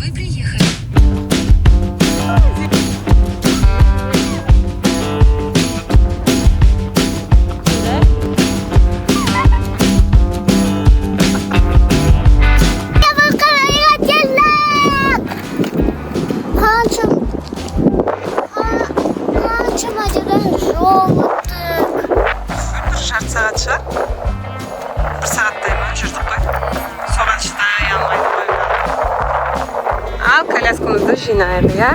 Вы приехали. Жарты сағат шығар. Бір сағаттай ма жүрдік қой. Соған шыдай алмайды қойған. Ал коляскамызды жинайық, иә?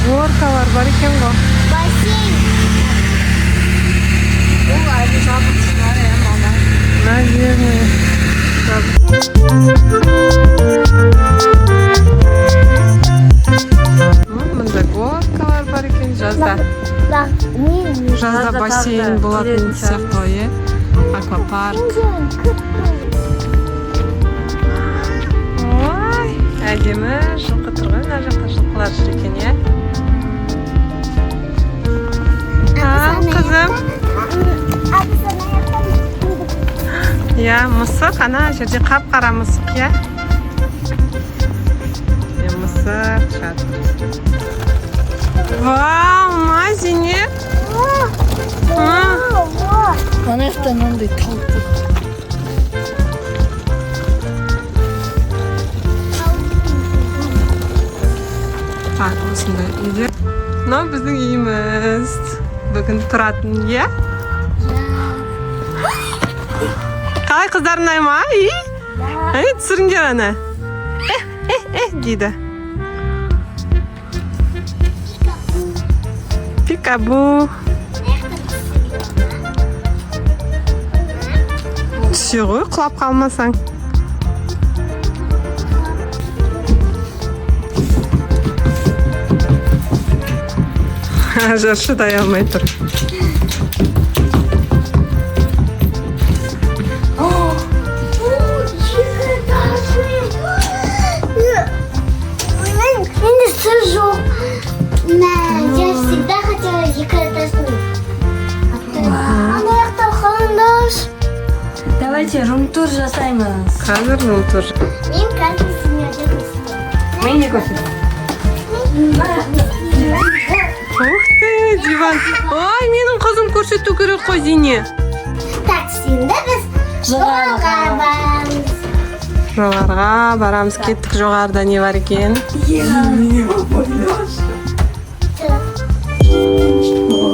Горкалар бар екен ғой. Бассейн. Ол әлі жабық шығар, мама. Наверное. Мында горкалар бар екен жазда. Жазда бассейн болатын сияқты ғой, аквапарк. Ой, әдемі жылқы тұрған, ана жақта жылқылар жүр екен, иә? Қызым. Я, мысық, ана жерде қап-қара мысық, я? Мысық жатыр. Вау, мазине. Ана жақта мынандай тауық бар. Осындай үйде. Мынау біздің үйіміз. Бүгін тұратын, иә? Қалай қыздар ұнай ма? Түсіріңдер ана. Дейді. Пикабу. Түсе ғой, құлап қалмасаң. Жар шыдай алмай тұр. Енді сыр жоқ. Я всегда хотела екіэтажный. Ана жақта қалыңдаш. Давайте рум-тур жасаймыз. Қазір рум-тур. Мен қазір сендерді көрсетемін. Мен не көрсетемін? Ух ты, диван. Ой, менің қызым көрсету керек қой, Зине. Так, енді біз жоғарыға барамыз. Жоғарға барамыз, кеттік. Жоғарыда не бар екен?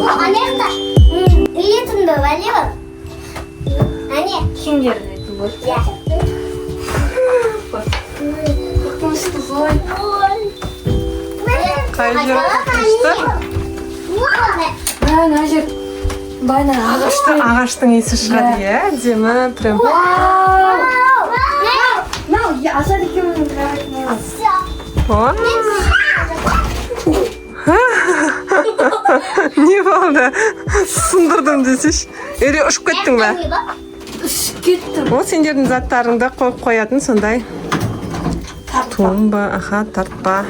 Ана жақта летімді вәле бар. Әне. Кімдер ретін бұл? Қорқынышты ғой. Қай жер қорқынышты? Ана жер байна Ағаштың иісі шығады, иә? Әдемі, прям. Мынау Азат екеуміздің қарайтын. Не болды? Сындырдым десеш. Өре ұшып кеттің ба? Үшіп кеттім. Ол сендердің заттарыңды қойып қоятын сондай. Тумба, аха, тартпа.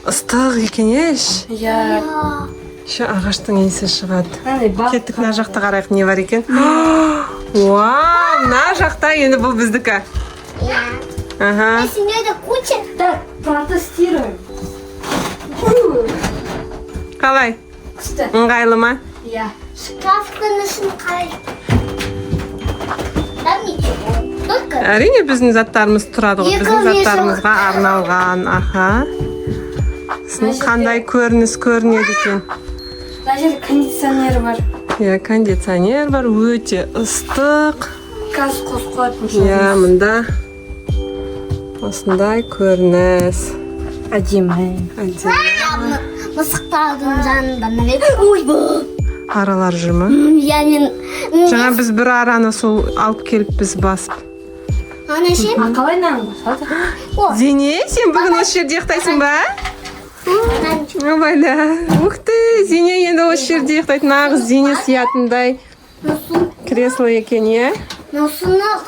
Ыстық екен еш. Иә. Ше ағаштың иісі шығады. Андай бақ. Кеттік, мына жақта қарайық, не бар екен? Вау, мына жақта енді бұл біздікі. Ага. Сендерді куча. Так, протестируем. Қалай? Күшті. Ыңғайлы ма? Иә. Шкафтың ішін қарай. Там ничего. Только Әрине біздің заттарымыз тұрады ғой. Біздің заттарымызға арналған. Аха. Сіздің қандай көрініс көрінеді екен? Мына жерде кондиционер бар. Иә, кондиционер бар, өте ыстық. Газ қосып қоятын. Иә, мында осындай көрініс. Әдемі. Әдемі. мысықтардың жанында. Ой, Аралар жүрмі? Я мен Жаңа біз бір араны сол алып келіп біз басып. ана ше. А қалай нан басады? О, Зене, сен бүгін осы жерде ұйықтайсың ба? анан Абайда. Ух ты, Зене енді осы жерде ұйықтайды. Нағыз Зене сиятындай кресло екен, е? носунок.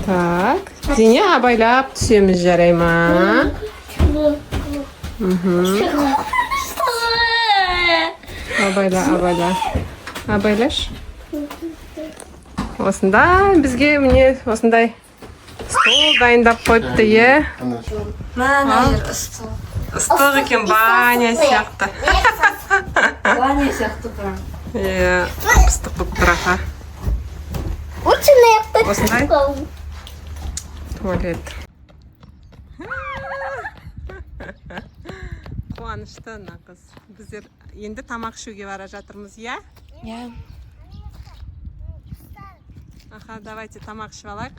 Так, Зене абайлап түсеміз, жарай ма? Абайла. Абайлаш. Осындай бізге міне осындай стол дайындап қойыпты, е? Мына жер ыстық. Ыстық екен, баня сияқты. Баня сияқты прям. Иә, ыстық болып тұр. Ученый Осындай туалет. Қуанышты нағыз. Біздер енді тамақ ішуге бара жатырмыз, иә? Иә. Аха, давайте тамақ ішіп алайық.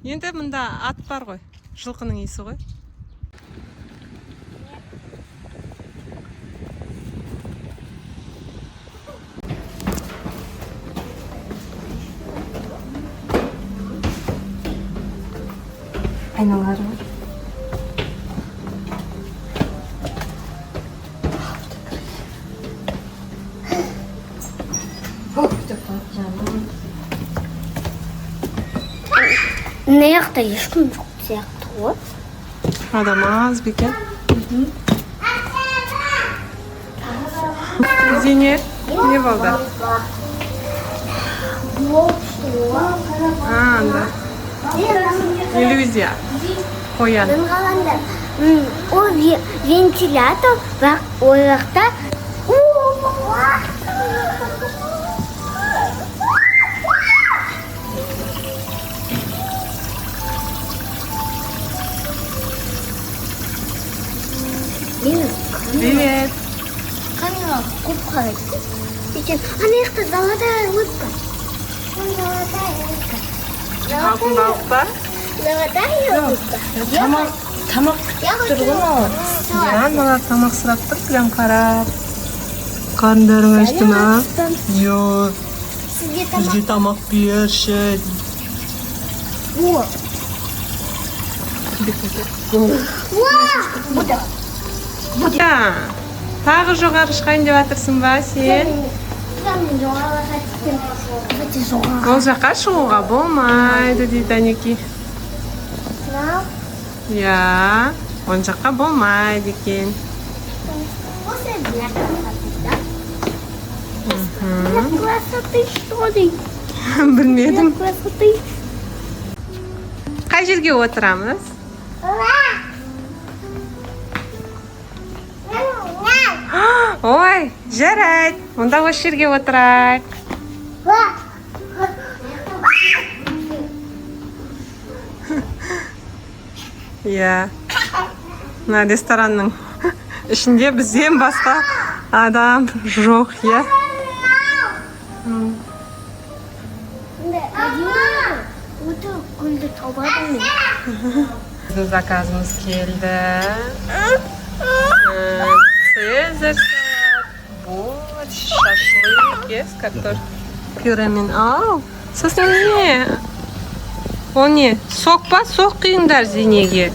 Енді мында ат бар ғой, жылқының иісі ғой. Айналары бар. Мына жақта ешкім жоқ сияқты ғой. Адам аз бекен. Зене, не болды? Анда, иллюзия. Қоян. Мен қалғанда ол вентилятор бірақ ол жақта Привет. камера көп қарайды. Екен, ана жақта далада өтті. Алтын балық па? Далада өтті. Тамақ күтіп тұр ғой маған. Иә, мына тамақ сұрап тұр, прям қарап. Қарындарың ашты ма? Жоқ, Сізге бізге тамақ берші. О! Бұда. Ja, тағы жоғары шығайын деп жатырсың ба сен? Мен жоғарыға түстім. Өте жоғары. Ол жаққа шығуға болмайды дейді Анеки. Ja, ол жаққа болмайды екен. Осы для красоты, да? Для красоты что ли? Білмедім. Для красоты. Қай жерге отырамыз? Ой, жарайды. Онда осы жерге отырайық. Иә. Мына ресторанның ішінде бізден басқа адам жоқ, иә? Өте гүлді табадым мен. Біздің заказымыз келді. Цезарь салат, борщ, шашлык, yes, картофель пюремен. Ау, сосын не? Ол не? Сок па? Сок құйыңдар Зенеге.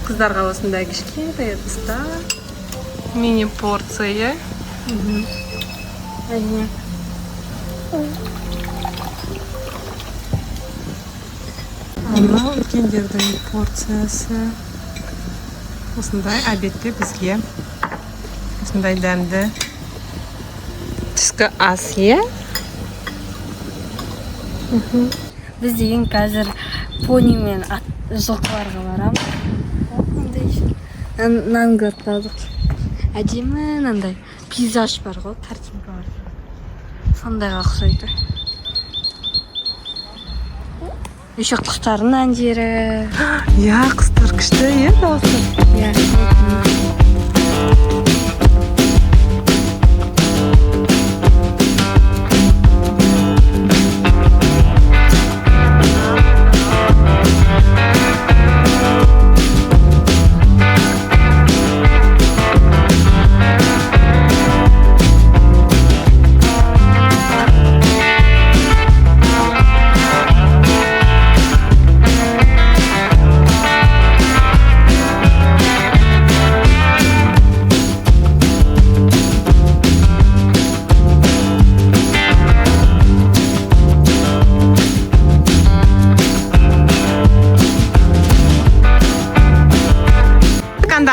Қыздарға осындай кішкентай ыдыста. Мини порция. Анау үлкендердің порциясы. Осындай обедте бізге осындай дәмді түскі ас, е? Біз деген қазір пони мен жылқыларға барамыз. Нан көріп қалдық. Әдемі мынандай пейзаж бар ғой, картинка бар. Сондайға ұқсайды. Еще құстардың әндері. Ja, құстар күшті, е, дауысы. Иә.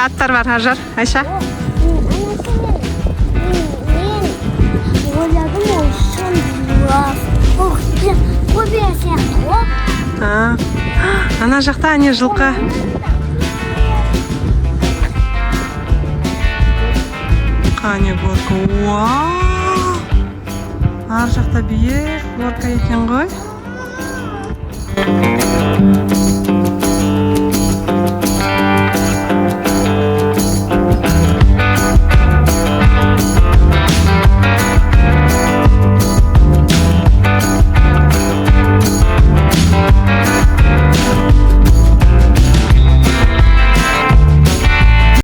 аттар бар, Ажар, Айша. Мен ойладым ол шын қобия сияқты ғой. Ана жақта не жылқы. Қане горка. Вау! Ар жақта биік горка екен ғой.